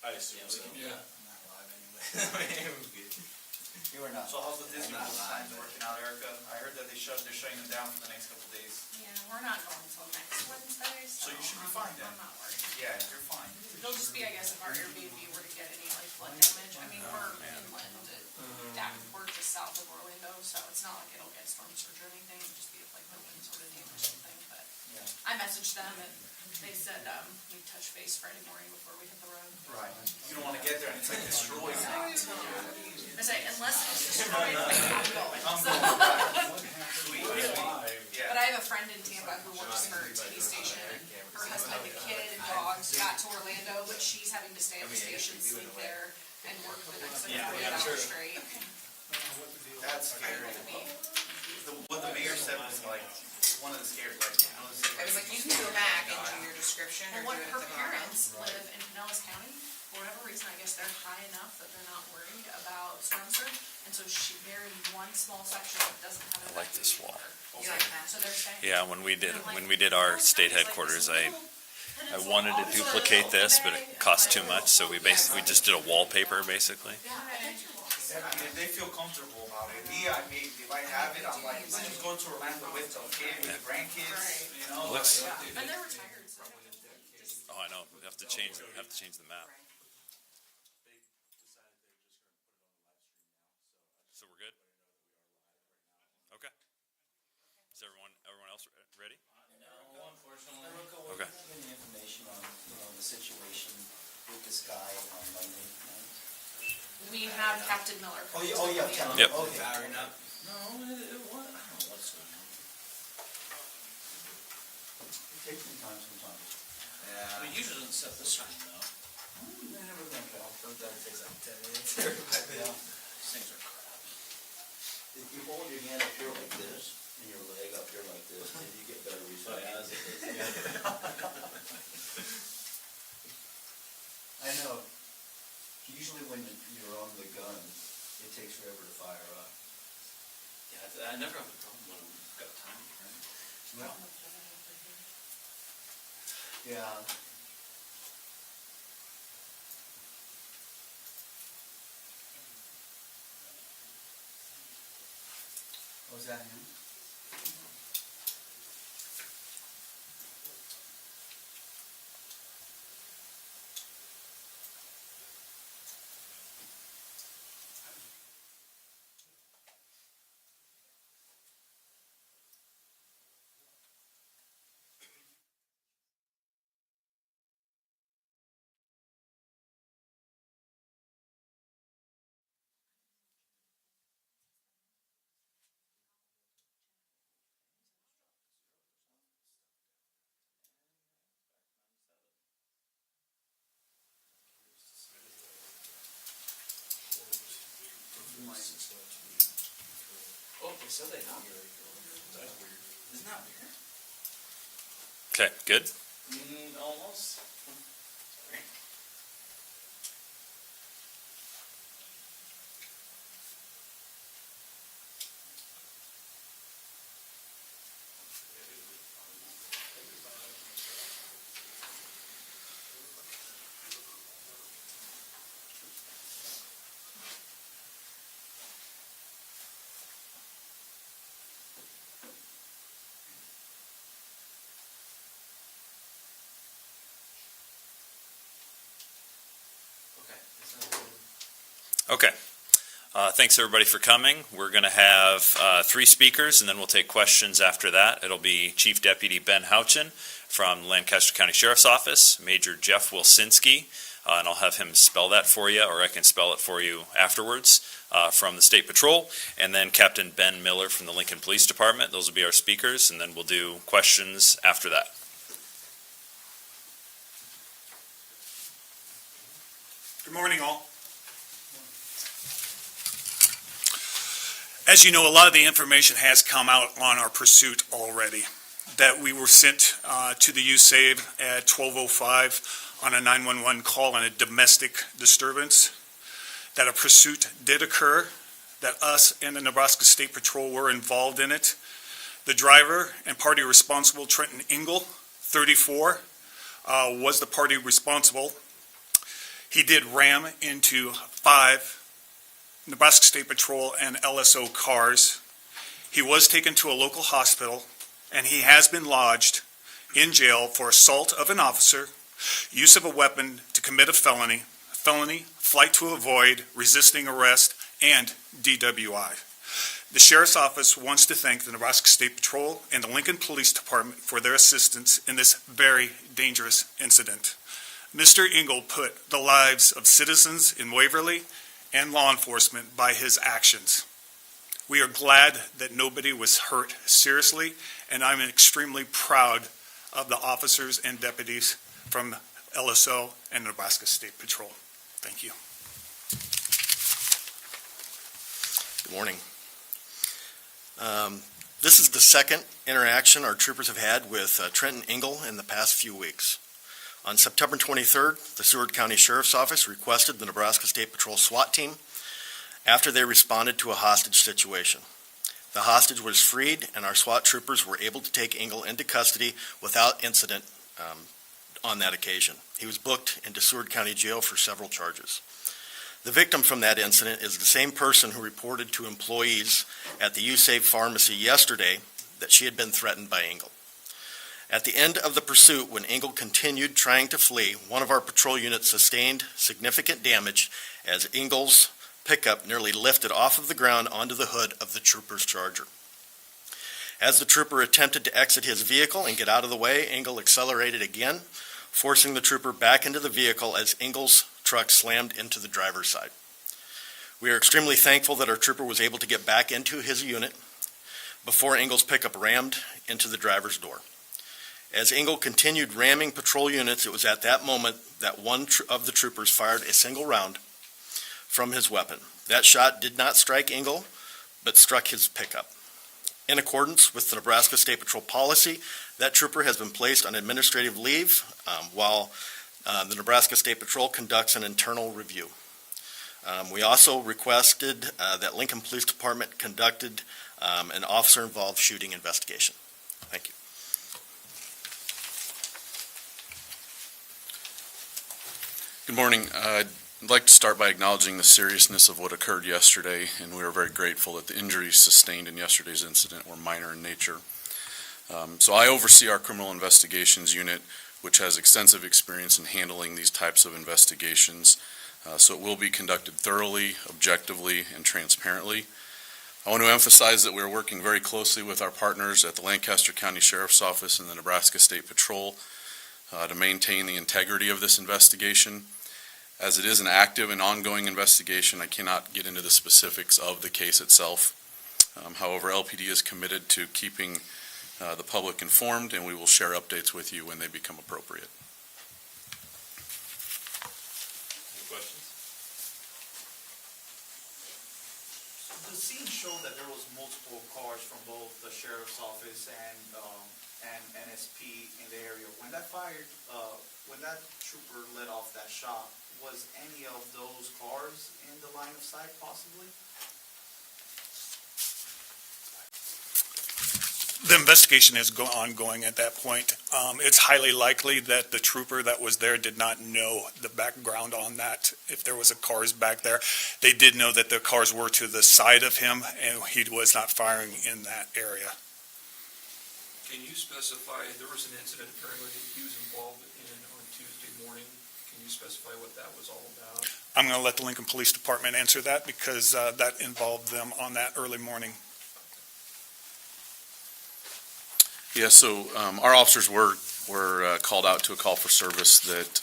I assume so. Yeah. I'm not live anyway. You are not. So how's the Disney I'm not World lying. times working out, Erica? I heard that they're shutting them down for the next couple of days. Yeah, we're not going until next Wednesday, So you should be I'm- fine then. I'm not worried. Yeah, you're fine. It'll just be, I guess, if our Airbnb were to get any like flood damage. I mean, we're inland, we're just south of Orlando, so it's not like it'll get storm surge or anything. It'll just be if like the winds were to damage something. But Yeah. I messaged them and they said we'd touch base Friday morning before we hit the road. Right. You don't want to get there and it's like destroyed. I say, unless it's destroyed, I'm going. I'm So- going back. Sweet, sweet. Yeah. But I have a friend in Tampa who works for TV station, and her husband, the kid, and dogs got to Orlando, but she's having to stay at the station, sleep there, and work the next like 48 hours straight. That's scary. What the mayor said was like, one of the scary, like, I was like, you can go back and do your description or And what do it her at the bottom. parents live in Pinellas County, for whatever reason, I guess they're high enough that they're not worried about storm surge, and so she buried one small section that doesn't have I like this evacuation wall. water. You like that? So they're saying. Yeah, when we did our state headquarters, I wanted to duplicate this, but it cost too much, so we just did a wallpaper, basically. Yeah, I bet you will. if they feel comfortable about it. Me, if I have it, I'm like, let's just go to Orlando with the kid, with the grandkids, you know? Looks- like, And they're retired, so they don't have to just. Oh, I know, we have to change the map. So we're good? Okay. Is everyone else ready? No, unfortunately. Okay. Any information on, the situation with this guy on Monday night? We have Captain Miller. Tell him. Yep. Okay. Firing up. No, what, I don't know what's going on. It takes some time sometimes. I mean, usually doesn't set the sun though. I never think that. Sometimes it takes like 10 minutes. Yeah. These things are crap. If you hold your hand up here like this, and your leg up here like this, then you get better results. I know. Usually when you're on the gun, it takes forever to fire up. Yeah, I never have a problem when I've got time, right? Well, yeah. Was that him? Oh, they said they have. That's weird. Isn't that weird? Okay, good? Almost. Okay. Thanks, everybody, for coming. We're going to have 3 speakers, and then we'll take questions after that. It'll be Chief Deputy Ben Houchin from Lancaster County Sheriff's Office, Major Jeff Wilsinski, and I'll have him spell that for you, or I can spell it for you afterwards, from the State Patrol, and then Captain Ben Miller from the Lincoln Police Department. Those will be our speakers, and then we'll do questions after that. Good morning, all. As you know, a lot of the information has come out on our pursuit already. That we were sent to the USAVE at 12:05 on a 911 call on a domestic disturbance. That a pursuit did occur. That us and the Nebraska State Patrol were involved in it. The driver and party responsible, Trenton Engel, 34, was the party responsible. He did ram into 5 Nebraska State Patrol and LSO cars. He was taken to a local hospital, and he has been lodged in jail for assault of an officer, use of a weapon to commit a felony, flight to avoid, resisting arrest, and DWI. The Sheriff's Office wants to thank the Nebraska State Patrol and the Lincoln Police Department for their assistance in this very dangerous incident. Mr. Engel put the lives of citizens in Waverly and law enforcement by his actions. We are glad that nobody was hurt seriously, and I'm extremely proud of the officers and deputies from LSO and Nebraska State Patrol. Thank you. Good morning. This is the second interaction our troopers have had with Trenton Engel in the past few weeks. On September 23rd, the Seward County Sheriff's Office requested the Nebraska State Patrol SWAT team after they responded to a hostage situation. The hostage was freed, and our SWAT troopers were able to take Engel into custody without incident on that occasion. He was booked into Seward County Jail for several charges. The victim from that incident is the same person who reported to employees at the USAVE pharmacy yesterday that she had been threatened by Engel. At the end of the pursuit, when Engel continued trying to flee, one of our patrol units sustained significant damage as Engel's pickup nearly lifted off of the ground onto the hood of the trooper's Charger. As the trooper attempted to exit his vehicle and get out of the way, Engel accelerated again, forcing the trooper back into the vehicle as Engel's truck slammed into the driver's side. We are extremely thankful that our trooper was able to get back into his unit before Engel's pickup rammed into the driver's door. As Engel continued ramming patrol units, it was at that moment that one of the troopers fired a single round from his weapon. That shot did not strike Engel, but struck his pickup. In accordance with the Nebraska State Patrol policy, that trooper has been placed on administrative leave while the Nebraska State Patrol conducts an internal review. We also requested that Lincoln Police Department conducted an officer-involved shooting investigation. Thank you. Good morning. I'd like to start by acknowledging the seriousness of what occurred yesterday, and we are very grateful that the injuries sustained in yesterday's incident were minor in nature. So I oversee our criminal investigations unit, which has extensive experience in handling these types of investigations. So it will be conducted thoroughly, objectively, and transparently. I want to emphasize that we're working very closely with our partners at the Lancaster County Sheriff's Office and the Nebraska State Patrol to maintain the integrity of this investigation. As it is an active and ongoing investigation, I cannot get into the specifics of the case itself. However, LPD is committed to keeping the public informed, and we will share updates with you when they become appropriate. Any questions? The scene showed that there was multiple cars from both the sheriff's office and NSP in the area. When that trooper let off that shot, was any of those cars in the line of sight possibly? The investigation is ongoing at that point. It's highly likely that the trooper that was there did not know the background on that, if there was a cars back there. They did know that the cars were to the side of him, and he was not firing in that area. Can you specify, there was an incident apparently that he was involved in on Tuesday morning. Can you specify what that was all about? I'm going to let the Lincoln Police Department answer that because that involved them on that early morning. Yeah, so our officers were called out to a call for service that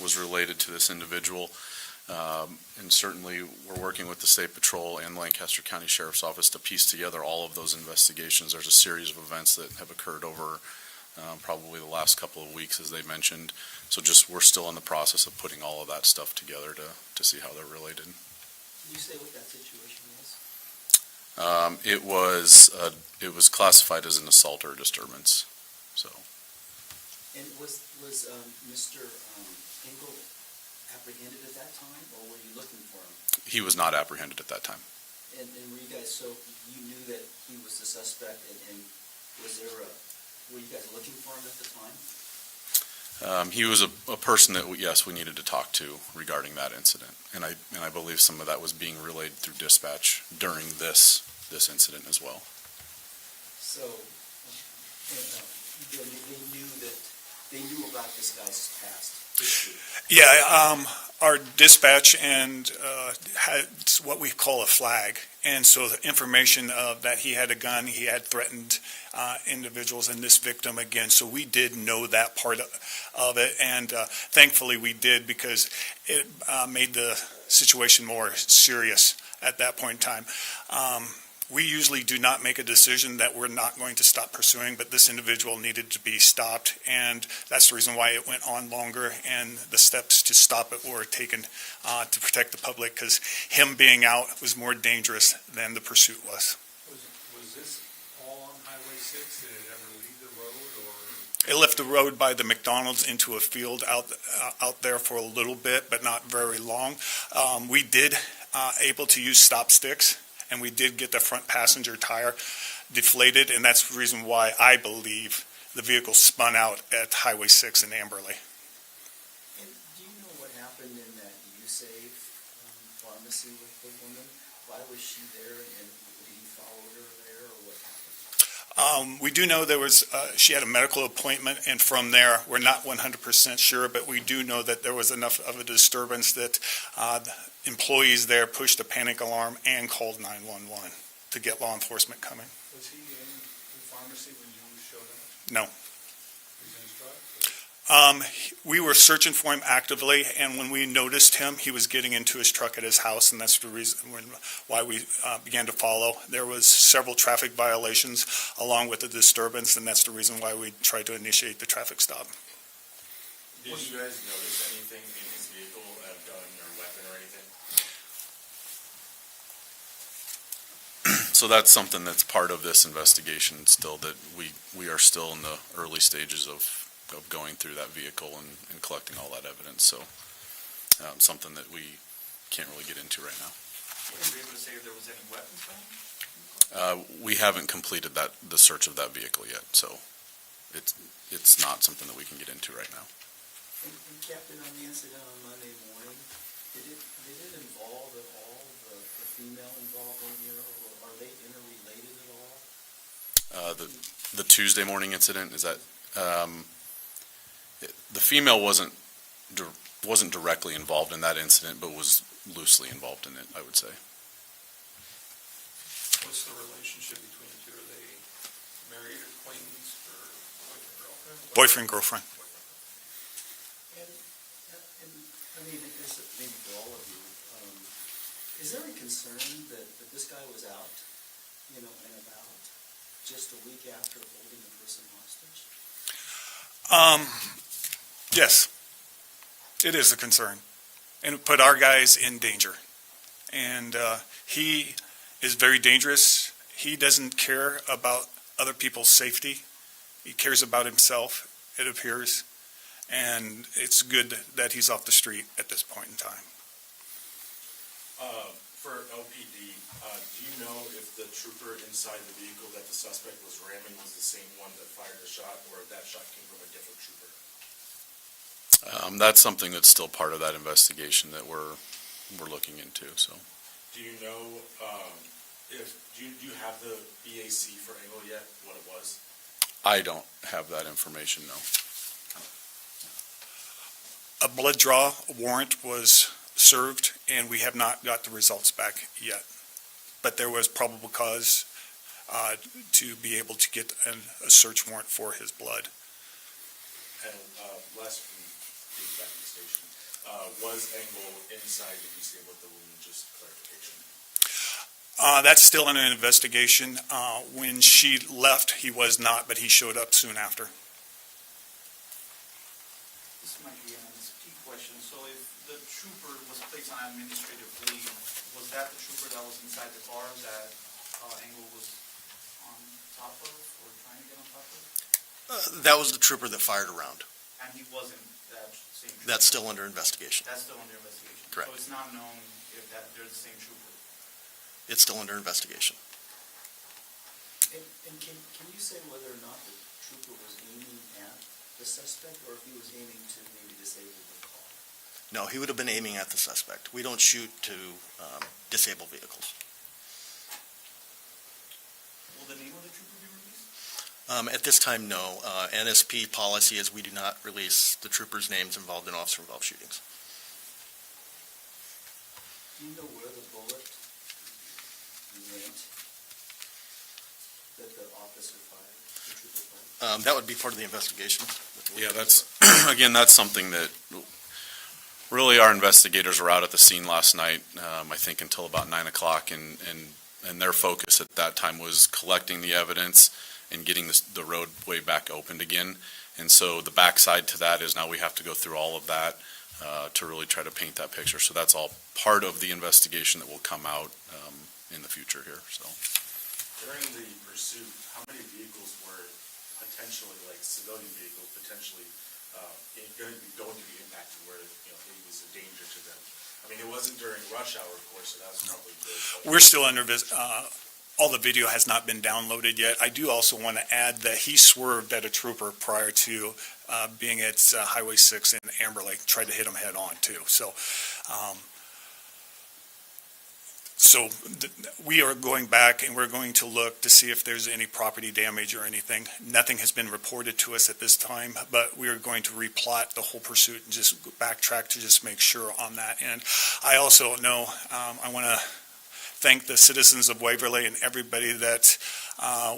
was related to this individual. And certainly we're working with the State Patrol and Lancaster County Sheriff's Office to piece together all of those investigations. There's a series of events that have occurred over probably the last couple of weeks, as they mentioned. So we're still in the process of putting all of that stuff together to see how they're related. Can you say what that situation was? It was classified as an assault or a disturbance. So. And was Mr. Engel apprehended at that time, or were you looking for him? He was not apprehended at that time. And were you guys, so you knew that he was the suspect, and were you guys looking for him at the time? He was a person that, yes, we needed to talk to regarding that incident. And I believe some of that was being relayed through dispatch during this incident as well. So, they knew about this guy's past history. Yeah, our dispatch and had what we call a flag. And so the information that he had a gun, he had threatened individuals and this victim again. So we did know that part of it. And thankfully we did, because it made the situation more serious at that point in time. We usually do not make a decision that we're not going to stop pursuing, but this individual needed to be stopped, and that's the reason why it went on longer, and the steps to stop it were taken to protect the public, because him being out was more dangerous than the pursuit was. Was this all on Highway 6? Did it ever leave the road, or? It left the road by the McDonald's into a field out there for a little bit, but not very long. We did able to use stop sticks, and we did get the front passenger tire deflated, and that's the reason why I believe the vehicle spun out at Highway 6 in Amberley. And do you know what happened in that U-Save pharmacy with the woman? Why was she there, and did he follow her there, or what happened? We do know there was, she had a medical appointment, and from there, we're not 100% sure, but we do know that there was enough of a disturbance that the employees there pushed a panic alarm and called 911 to get law enforcement coming. Was he in the pharmacy when you showed up? No. Was he in his truck? We were searching for him actively, and when we noticed him, he was getting into his truck at his house, and that's the reason why we began to follow. There was several traffic violations along with the disturbance, and that's the reason why we tried to initiate the traffic stop. Did you guys notice anything in his vehicle, a gun or weapon or anything? So that's something that's part of this investigation still, that we are still in the early stages of going through that vehicle and collecting all that evidence. So something that we can't really get into right now. Would you be able to say if there was any weapons found? We haven't completed the search of that vehicle yet, so it's not something that we can get into right now. And Captain, on the incident on Monday morning, did it involve at all the female involved in here, or are they interrelated at all? The Tuesday morning incident, is that, the female wasn't directly involved in that incident, but was loosely involved in it, I would say. What's the relationship between the two? Are they married, acquaintance, or boyfriend, girlfriend? Boyfriend, girlfriend. And I mean, maybe for all of you, is there a concern that this guy was out, and about just a week after holding a person hostage? Yes, it is a concern, and it put our guys in danger. And he is very dangerous. He doesn't care about other people's safety. He cares about himself, it appears, and it's good that he's off the street at this point in time. For LPD, do you know if the trooper inside the vehicle that the suspect was ramming was the same one that fired the shot, or if that shot came from a different trooper? That's something that's still part of that investigation that we're looking into, so. Do you know, do you have the BAC for Engel yet, what it was? I don't have that information, no. A blood draw warrant was served, and we have not got the results back yet. But there was probable cause to be able to get a search warrant for his blood. And last from getting back to the station, was Engel inside the museum with the woman, just clarification? That's still in an investigation. When she left, he was not, but he showed up soon after. This might be an MSP question. So if the trooper was placed on administrative leave, was that the trooper that was inside the car that Engel was on top of, or trying to get on top of? That was the trooper that fired around. And he wasn't that same trooper? That's still under investigation. That's still under investigation? Correct. So it's not known if they're the same trooper? It's still under investigation. And can you say whether or not the trooper was aiming at the suspect, or if he was aiming to maybe disable the car? No, he would have been aiming at the suspect. We don't shoot to disable vehicles. Will the name of the trooper be released? At this time, no. NSP policy is we do not release the troopers' names involved in officer-involved shootings. Do you know where the bullet went that the officer fired, the trooper fired? That would be part of the investigation. Yeah, that's, again, that's something that, really, our investigators were out at the scene last night, I think until about 9 o'clock, and their focus at that time was collecting the evidence and getting the roadway back opened again. And so the backside to that is now we have to go through all of that to really try to paint that picture. So that's all part of the investigation that will come out in the future here, so. During the pursuit, how many vehicles were potentially, like civilian vehicles, potentially going to be impacted where, you know, it was a danger to them? I mean, it wasn't during rush hour, of course, so that was probably good. We're still under all the video has not been downloaded yet. I do also want to add that he swerved at a trooper prior to being at Highway 6 in Amberlake, tried to hit him head on too. So we are going back and we're going to look to see if there's any property damage or anything. Nothing has been reported to us at this time, but we are going to replot the whole pursuit and just backtrack to just make sure on that. And I also know, I want to thank the citizens of Waverly and everybody that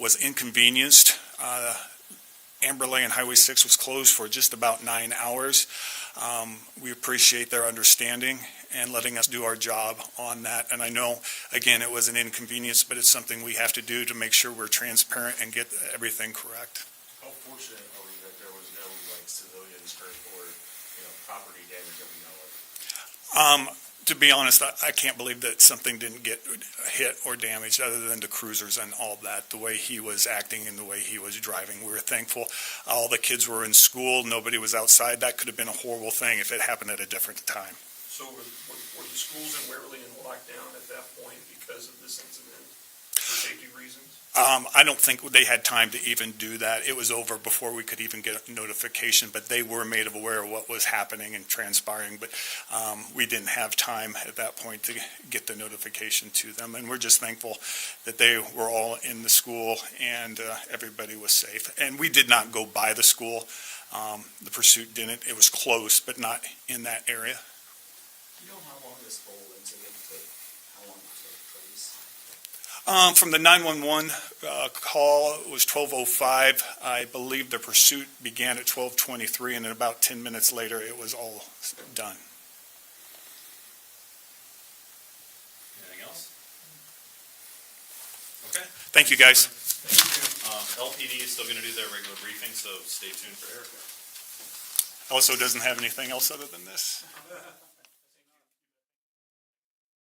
was inconvenienced. Amberlake and Highway 6 was closed for just about 9 hours. We appreciate their understanding and letting us do our job on that. And I know, again, it was an inconvenience, but it's something we have to do to make sure we're transparent and get everything correct. How fortunate are we that there was no, like, civilians hurt or, you know, property damage that we know of? To be honest, I can't believe that something didn't get hit or damaged other than the cruisers and all that, the way he was acting and the way he was driving. We were thankful. All the kids were in school. Nobody was outside. That could have been a horrible thing if it happened at a different time. So were the schools in Waverly in lockdown at that point because of this incident for safety reasons? I don't think they had time to even do that. It was over before we could even get a notification, but they were made aware of what was happening and transpiring. But we didn't have time at that point to get the notification to them. And we're just thankful that they were all in the school and everybody was safe. And we did not go by the school. The pursuit didn't. It was close, but not in that area. Do you know how long this whole incident took? How long it took place? From the 911 call, it was 12:05. I believe the pursuit began at 12:23, and then about 10 minutes later, it was all done. Anything else? Okay. Thank you, guys. LPD is still going to do their regular briefing, so stay tuned for Erica. Also doesn't have anything else other than this.